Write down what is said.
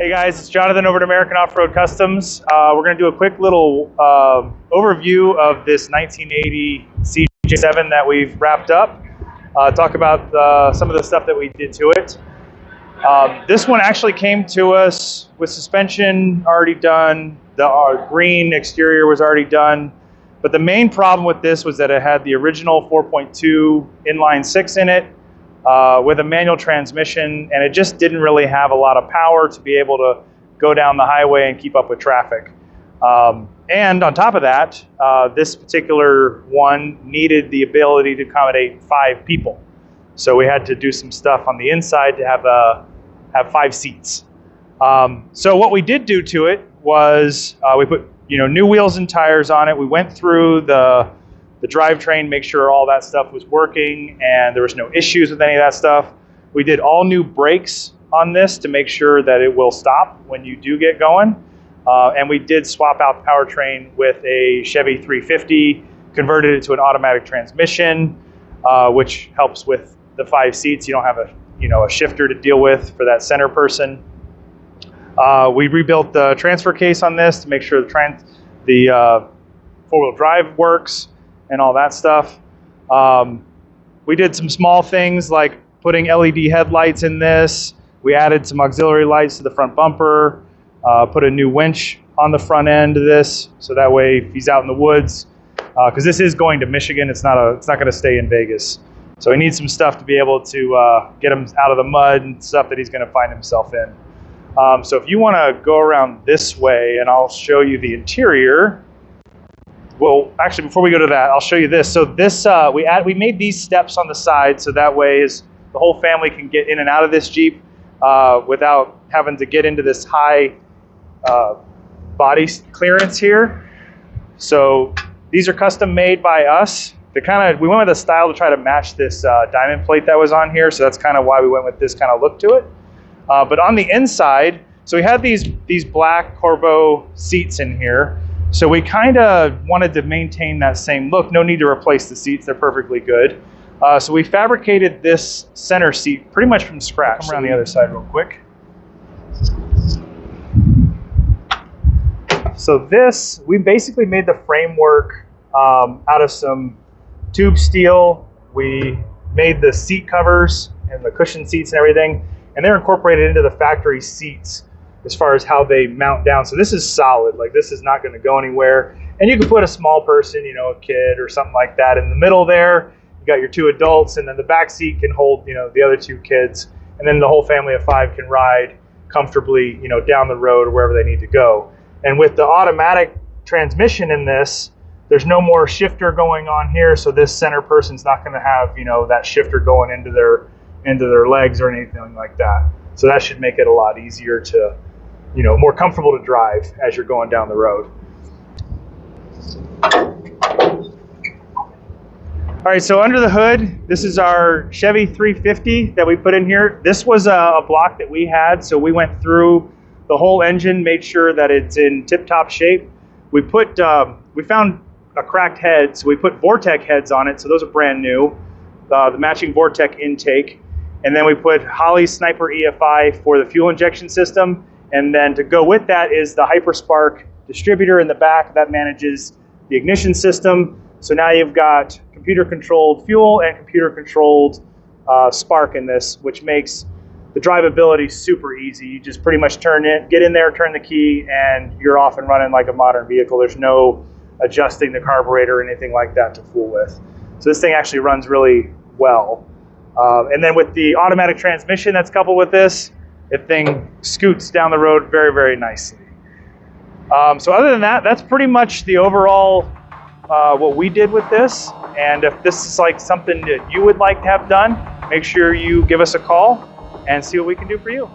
Hey guys, it's Jonathan over at American Off-Road Customs. We're going to do a quick little overview of this 1980 CJ7 that we've wrapped up. Talk about some of the stuff that we did to it. This one actually came to us with suspension already done. The green exterior was already done. But the main problem with this was that it had the original 4.2 inline six in it. With a manual transmission, and it just didn't really have a lot of power to be able to go down the highway and keep up with traffic. And on top of that, this particular one needed the ability to accommodate 5 people. So we had to do some stuff on the inside to have 5 seats. So what we did do to it was we put new wheels and tires on it. We went through the drivetrain, make sure all that stuff was working and there was no issues with any of that stuff. We did all new brakes on this to make sure that it will stop when you do get going. And we did swap out the powertrain with a Chevy 350, converted it to an automatic transmission, which helps with the 5 seats. You don't have a shifter to deal with for that center person. We rebuilt the transfer case on this to make sure the four-wheel drive works and all that stuff. We did some small things like putting LED headlights in this. We added some auxiliary lights to the front bumper, put a new winch on the front end of this, so that way if he's out in the woods, because this is going to Michigan, it's not going to stay in Vegas. So he needs some stuff to be able to get him out of the mud and stuff that he's going to find himself in. So if you want to go around this way, and I'll show you the interior. Well, actually, before we go to that, I'll show you this. So this, we made these steps on the side, so that way the whole family can get in and out of this Jeep without having to get into this high body clearance here. So these are custom made by us. We went with a style to try to match this diamond plate that was on here, so that's kind of why we went with this kind of look to it. But on the inside, so we had these black Corbeau seats in here. So we kind of wanted to maintain that same look. No need to replace the seats, they're perfectly good. So we fabricated this center seat pretty much from scratch. Come around the other side real quick. So this, we basically made the framework out of some tube steel. We made the seat covers and the cushion seats and everything, and they're incorporated into the factory seats as far as how they mount down. So this is solid, like this is not gonna go anywhere. And you can put a small person, a kid or something like that in the middle there. You got your 2 adults, and then the back seat can hold, the other 2 kids. And then the whole family of 5 can ride comfortably, down the road or wherever they need to go. And with the automatic transmission in this, there's no more shifter going on here. So this center person's not gonna have, that shifter going into their legs or anything like that. So that should make it a lot easier to, more comfortable to drive as you're going down the road. All right, so under the hood, this is our Chevy 350 that we put in here. This was a block that we had, so we went through the whole engine, made sure that it's in tip-top shape. We found a cracked head, so we put Vortec heads on it, so those are brand new. The matching Vortec intake. And then we put Holley Sniper EFI for the fuel injection system. And then to go with that is the Hyperspark distributor in the back that manages the ignition system. So now you've got computer-controlled fuel and computer-controlled spark in this, which makes the drivability super easy. You just pretty much get in there, turn the key, and you're off and running like a modern vehicle. There's no adjusting the carburetor or anything like that to fool with. So this thing actually runs really well. And then with the automatic transmission that's coupled with this, the thing scoots down the road very, very nicely. So other than that, that's pretty much the overall what we did with this. And if this is like something that you would like to have done, make sure you give us a call and see what we can do for you.